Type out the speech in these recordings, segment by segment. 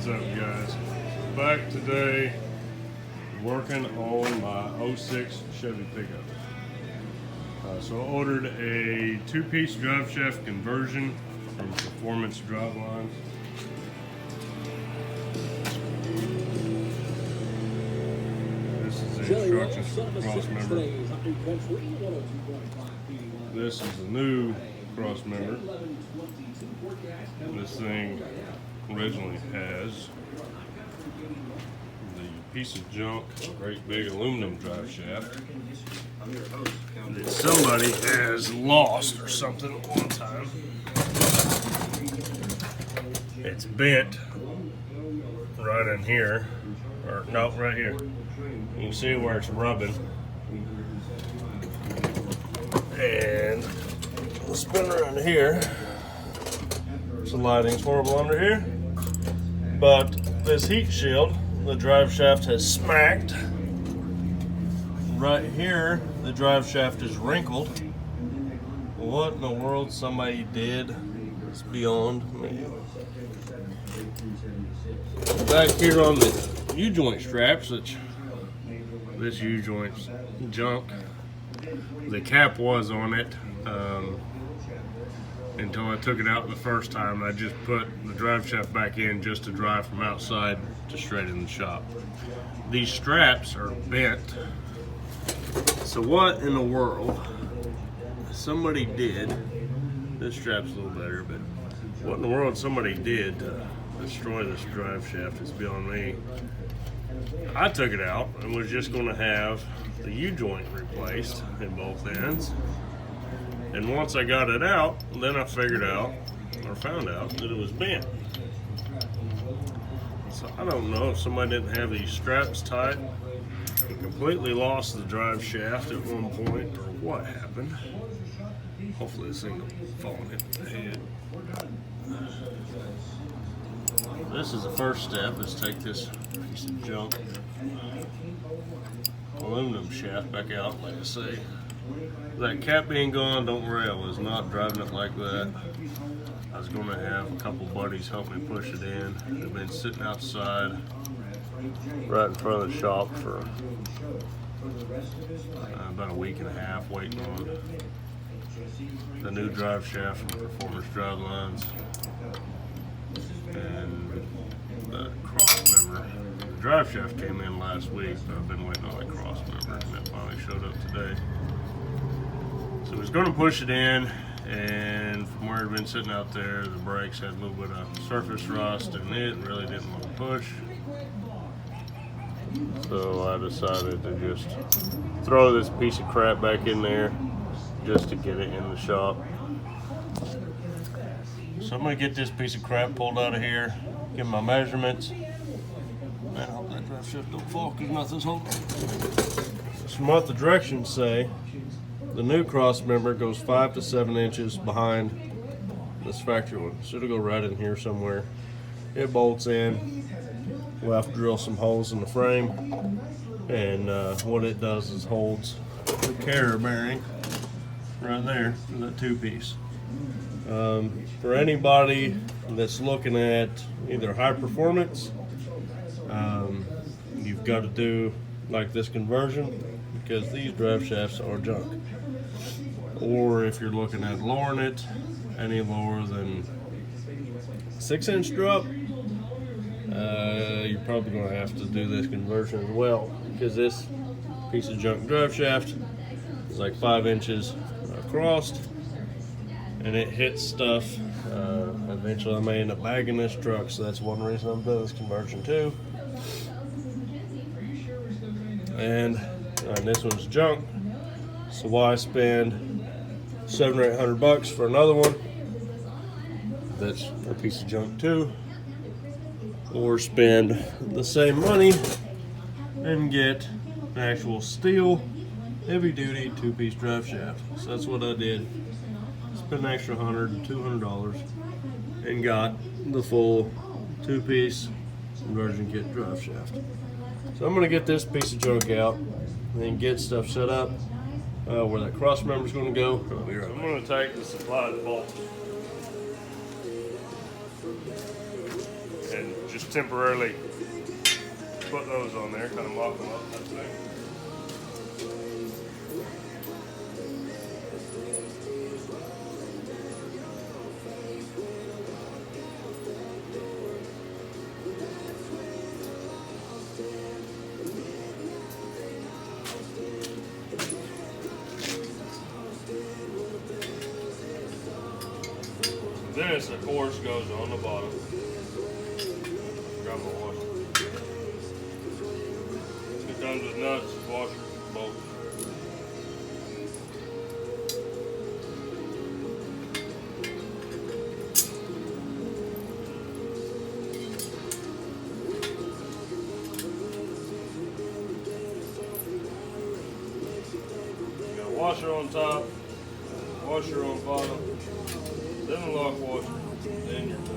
What's up, guys? Back today working on my 06 Chevy pickup. So I ordered a two-piece drive shaft conversion from Performance Drivelines. This is the instructions for the cross member. This is the new cross member. This thing originally has the piece of junk, great big aluminum drive shaft that somebody has lost or something at one time. It's bent right in here, or no, right here. You can see where it's rubbing. And the spin around here. The lighting's horrible under here, but this heat shield, the drive shaft has smacked. Right here, the drive shaft is wrinkled. What in the world somebody did is beyond me. Back here on the U-joint straps, which this U-joint's junk, the cap was on it. Until I took it out the first time. I just put the drive shaft back in just to drive from outside to straight in the shop. These straps are bent. So what in the world somebody did, this strap's a little better, but what in the world somebody did to destroy this drive shaft is beyond me. I took it out and was just going to have the U-joint replaced in both ends. And once I got it out, then I figured out, or found out, that it was bent. So I don't know if somebody didn't have these straps tight and completely lost the drive shaft at one point, or what happened. Hopefully this thing don't fall and hit the head. This is the first step, is take this piece of junk aluminum shaft back out, like I say. That cap being gone, don't worry, I was not driving it like that. I was going to have a couple buddies help me push it in. They've been sitting outside right in front of the shop for about a week and a half waiting on the new drive shaft from Performance Drivelines and the cross member. The drive shaft came in last week, but I've been waiting on the cross member, and it finally showed up today. So I was going to push it in, and from where it had been sitting out there, the brakes had a little bit of surface rust in it and really didn't want to push. So I decided to just throw this piece of crap back in there just to get it in the shop. So I'm going to get this piece of crap pulled out of here, get my measurements. Man, I hope that drive shaft don't fall because nothing's holding. So from what the directions say, the new cross member goes 5 to 7 inches behind this factory one. So it'll go right in here somewhere. It bolts in. We'll have to drill some holes in the frame. And what it does is holds the carrier bearing right there for that two-piece. For anybody that's looking at either high performance, you've got to do like this conversion because these drive shafts are junk. Or if you're looking at lowering it any lower than 6-inch drop, you're probably going to have to do this conversion as well, because this piece of junk drive shaft is like 5 inches across, and it hits stuff. Eventually I may end up bagging this truck, so that's one reason I'm doing this conversion too. And this one's junk, so why spend $700 or $800 for another one that's a piece of junk too, or spend the same money and get an actual steel heavy duty two-piece drive shaft. So that's what I did. Spent an extra $100 to $200 and got the full two-piece conversion kit drive shaft. So I'm going to get this piece of junk out and get stuff set up where that cross member is going to go. I'm going to take the supplied bolt and just temporarily put those on there, kind of mock them up, that thing. This, of course, goes on the bottom. Grab my washer. It comes with nuts, washer, bolts. Got a washer on top, washer on bottom. Then a lock washer, then your tie.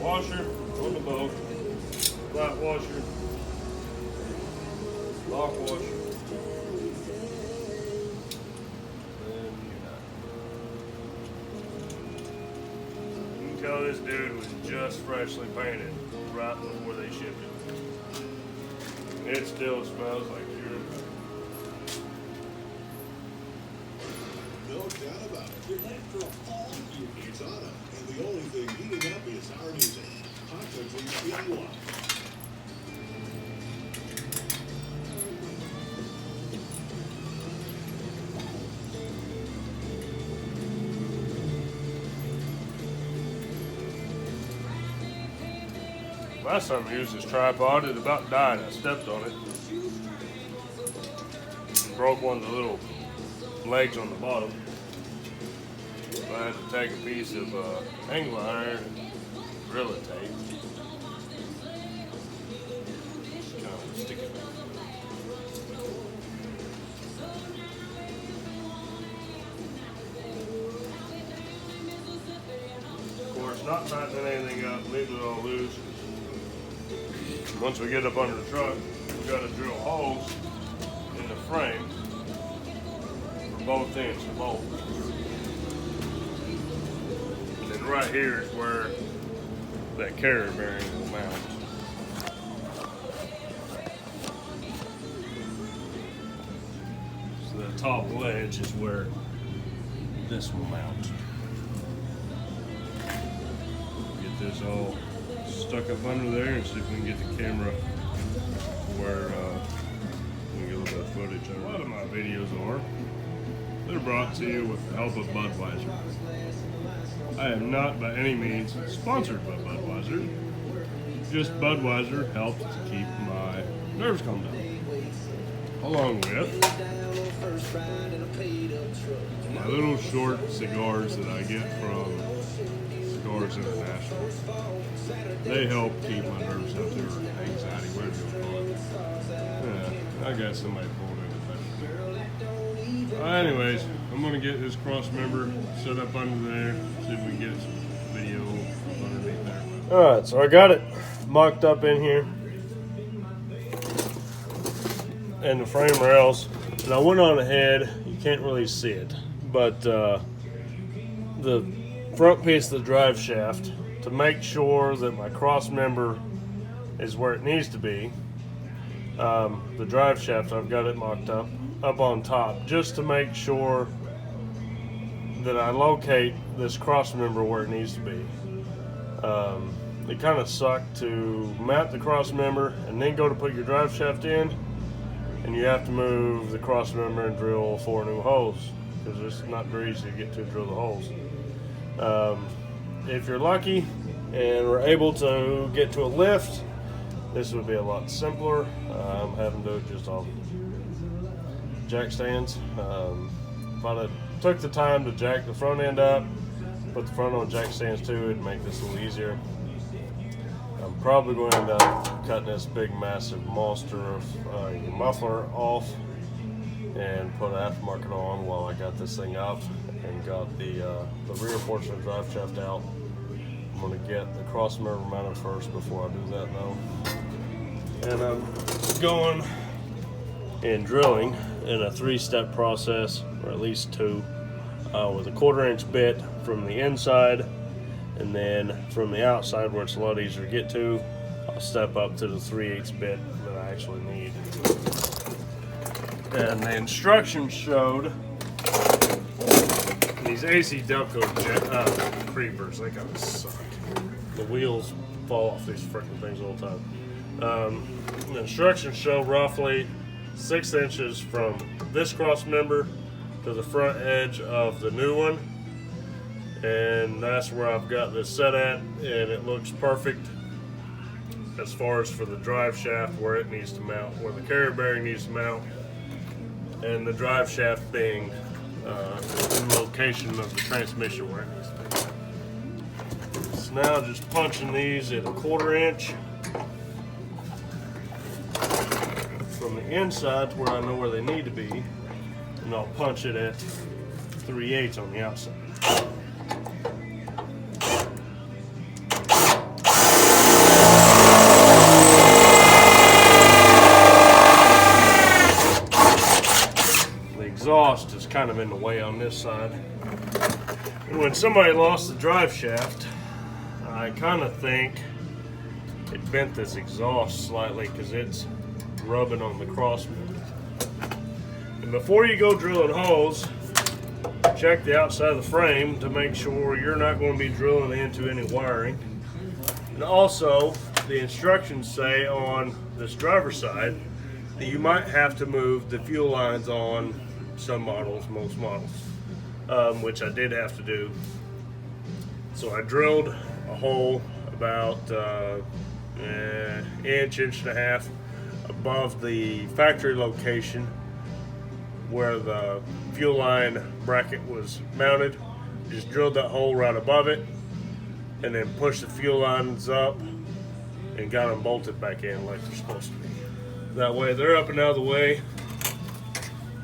Washer on the boat. Flat washer, lock washer, and you can tell this dude was just freshly painted right before they shipped it. It still smells like pure. No doubt about it. You're ready for a fall. It's autumn, and the only thing heating up is our music. Hot country in one. Last time I used this tripod, it about died. I stepped on it and broke one of the little legs on the bottom. So I had to take a piece of angle iron and drill it tape. Kind of stick it. Of course, not tightening anything up, leaving it all loose. Once we get up under the truck, we've got to drill holes in the frame for both ends of the bolt. And then right here is where that carrier bearing will mount. So the top ledge is where this will mount. Get this all stuck up under there and see if we can get the camera where we can get a little bit of footage. A lot of my videos they're brought to you with the help of Budweiser. I am not by any means sponsored by Budweiser. Just Budweiser helps to keep my nerves calm down. Along with my little short cigars that I get from Cigars International. They help keep my nerves healthy, or anxiety, whatever you call it. Yeah, I got somebody pulled in it. Anyways, I'm going to get this cross member set up under there, see if we can get some video underneath there. Alright, so I got it mocked up in here. And the frame rails. And I went on ahead, you can't really see it, but the front piece of the drive shaft, to make sure that my cross member is where it needs to be, the drive shaft, I've got it mocked up on top, just to make sure that I locate this cross member where it needs to be. It kind of sucked to mount the cross member and then go to put your drive shaft in, and you have to move the cross member and drill 4 new holes, because it's not very easy to get to drill the holes. If you're lucky and we're able to get to a lift, this would be a lot simpler. I'm having to do it just on jack stands. If I took the time to jack the front end up, put the front on jack stands too, it'd make this a little easier. I'm probably going to end up cutting this big massive monster of muffler off and put an aftermarket on while I got this thing up and got the rear portion of the drive shaft out. I'm going to get the cross member mounted first before I do that though. And I'm going and drilling in a 3-step process, or at least 2, with a 1/4-inch bit from the inside, and then from the outside where it's a lot easier to get to, I'll step up to the 3/8 bit that I actually need. And the instructions showed these AC Delco creepers, they kind of suck. The wheels fall off these freaking things all the time. The instructions show roughly 6 inches from this cross member to the front edge of the new one, and that's where I've got this set at, and it looks perfect as far as for the drive shaft where it needs to mount, where the carrier bearing needs to mount, and the drive shaft being in the location of the transmission where it needs to be. So now just punching these at a 1/4 inch from the inside to where I know where they need to be, and I'll punch it at 3/8 on the outside. Exhaust is kind of in the way on this side, and when somebody lost the drive shaft, I kind of think it bent this exhaust slightly because it's rubbing on the cross member. And before you go drilling holes, check the outside of the frame to make sure you're not going to be drilling into any wiring. And also, the instructions say on this driver's side that you might have to move the fuel lines on some models, most models, which I did have to do. So I drilled a hole about inch and a half above the factory location where the fuel line bracket was mounted. Just drilled that hole right above it, and then pushed the fuel lines up and got them bolted back in like they're supposed to be. That way they're up and out of the way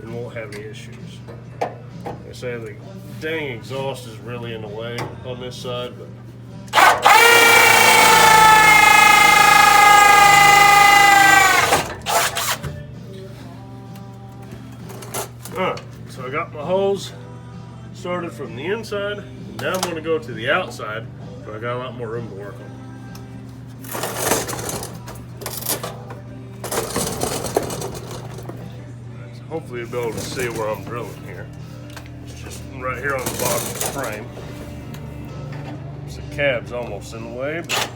and won't have any issues. They say the dang exhaust is really in the way on this side, but so I got my hose started from the inside, and now I'm going to go to the outside, but I got a lot more room to work on. Hopefully you'll be able to see where I'm drilling here. It's just right here on the bottom of the frame. So the cab's almost in the way, but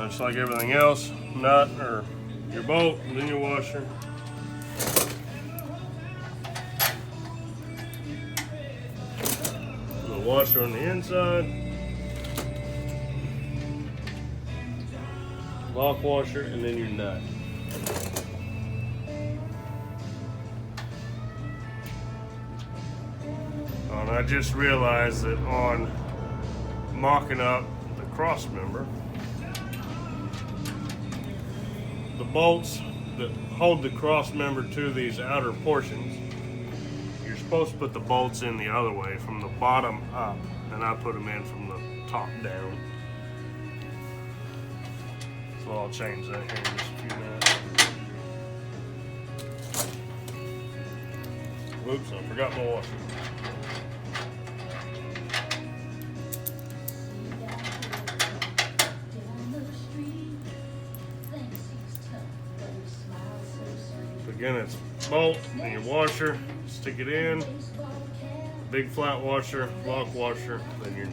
just like everything else, nut or your bolt, and then your washer. The washer on the inside, lock washer, and then your nut. And I just realized that on mocking up the cross member, the bolts that hold the cross member to these outer portions, you're supposed to put the bolts in the other way, from the bottom up, and I put them in from the top down. So I'll change that here in just a few minutes. Whoops, I forgot my washer. Again, it's bolt and your washer, stick it in, big flat washer, lock washer, then your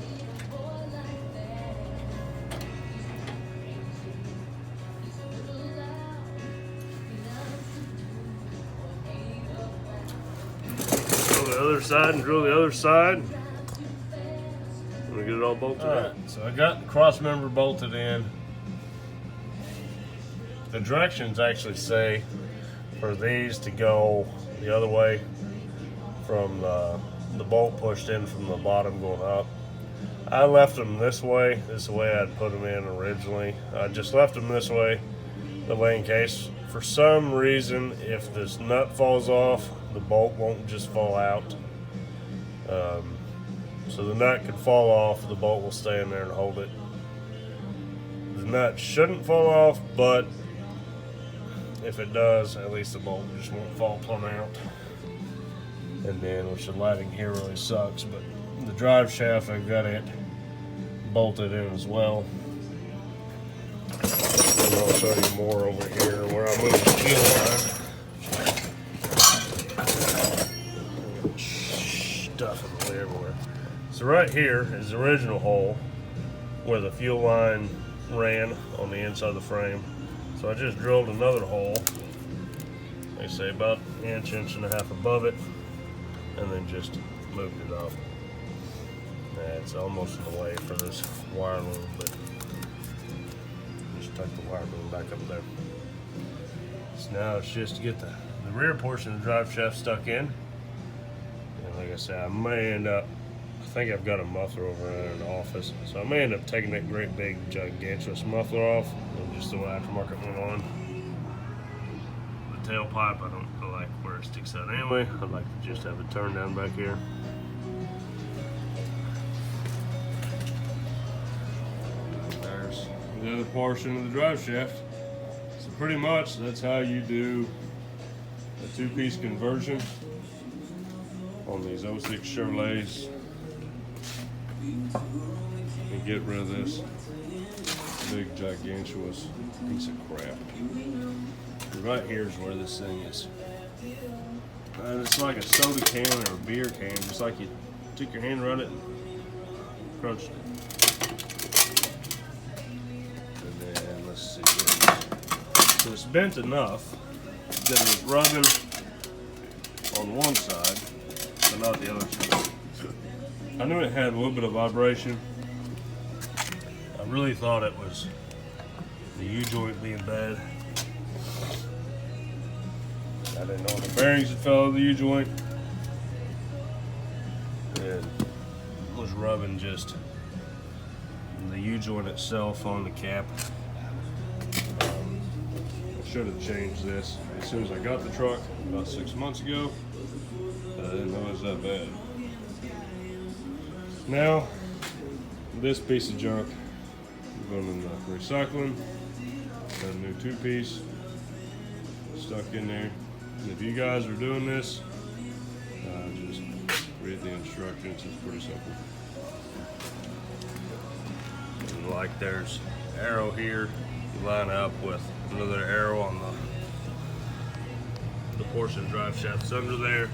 the other side and drill the other side. I'm gonna get it all bolted in. So I got the cross member bolted in. The directions actually say for these to go the other way from the bolt pushed in from the bottom going up. I left them this way. This is the way I'd put them in originally. I just left them this way in case for some reason if this nut falls off, the bolt won't just fall out. So the nut could fall off, the bolt will stay in there and hold it. The nut shouldn't fall off, but if it does, at least the bolt just won't fall plumb out. And then, which the lighting here really sucks, but the drive shaft, I've got it bolted in as well. And I'll show you more over here where I moved the fuel line. Stuff everywhere. So right here is the original hole where the fuel line ran on the inside of the frame. So I just drilled another hole, they say about an inch, inch and a half above it, and then just moved it up. It's almost in the way for this wire loom, but just tuck the wire loom back up there. So now it's just to get the rear portion of the drive shaft stuck in. And like I said, I may end up, I think I've got a muffler over there in the office, so I may end up taking that great big gigantuous muffler off and just throw an aftermarket one on. The tailpipe, I don't like where it sticks out anyway. I'd like to just have it turned down back here. There's the other portion of the drive shaft. So pretty much that's how you do a two-piece conversion on these 06 Chevrolets. And get rid of this big gigantuous piece of crap. And right here is where this thing is. And it's like a soda can or a beer can, just like you took your hand around it and crunched it. And then let's see this. So it's bent enough that it's rubbing on one side, but not the other side. I knew it had a little bit of vibration. I really thought it was the U-joint being bad. I didn't know the bearings had fell out of the U-joint. And was rubbing just the U-joint itself on the cap. I should have changed this as soon as I got the truck about 6 months ago. I didn't know it was that bad. Now, this piece of junk, I'm going in the recycling. Got a new two-piece stuck in there. And if you guys are doing this, just read the instructions. It's pretty simple. And like there's an arrow here, you line up with another arrow on the portion of drive shaft that's under there.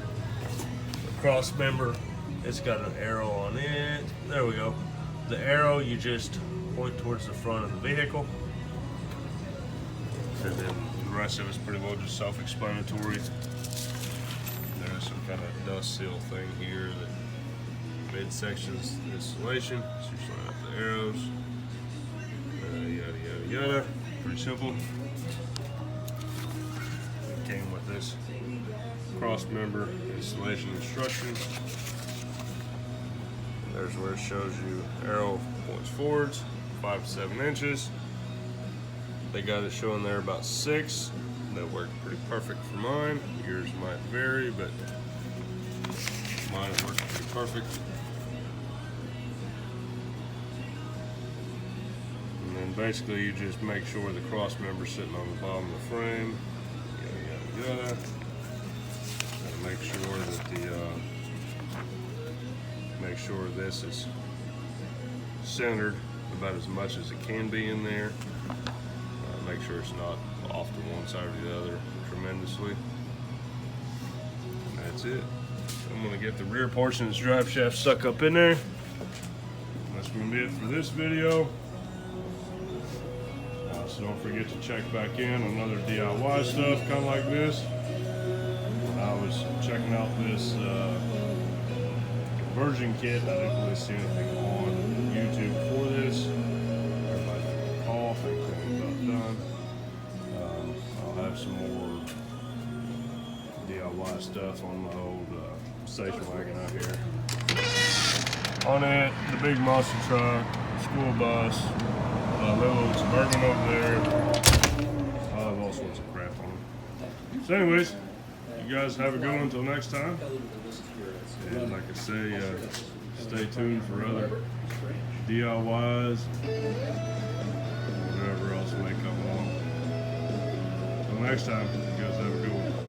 The cross member, it's got an arrow on it. There we go. The arrow, you just point towards the front of the vehicle. And then the rest of it's pretty well just self-explanatory. There's some kind of dust seal thing here that midsection's installation. So you just line up the arrows. Yada, yada, yada. Pretty simple. It came with this cross member installation instructions. There's where it shows you arrow points forwards, 5 to 7 inches. They got it showing there about 6. That worked pretty perfect for mine. Yours might vary, but mine worked pretty perfect. And then basically you just make sure the cross member's sitting on the bottom of the frame. Yada, yada, yada. And make sure that make sure this is centered about as much as it can be in there. Make sure it's not off to one side or the other tremendously. And that's it. I'm going to get the rear portion of this drive shaft stuck up in there. That's going to be it for this video. So don't forget to check back in on other DIY stuff kind of like this. I was checking out this conversion kit. I didn't really see anything on YouTube for this. Everybody took off. I think we're about done. I'll have some more DIY stuff on my old station wagon out here. On it, the big monster truck, school bus, little Suburban over there. I'll have all sorts of crap on them. So anyways, you guys have a good one until next time. And like I say, stay tuned for other DIYs, whatever else may come along. Until next time.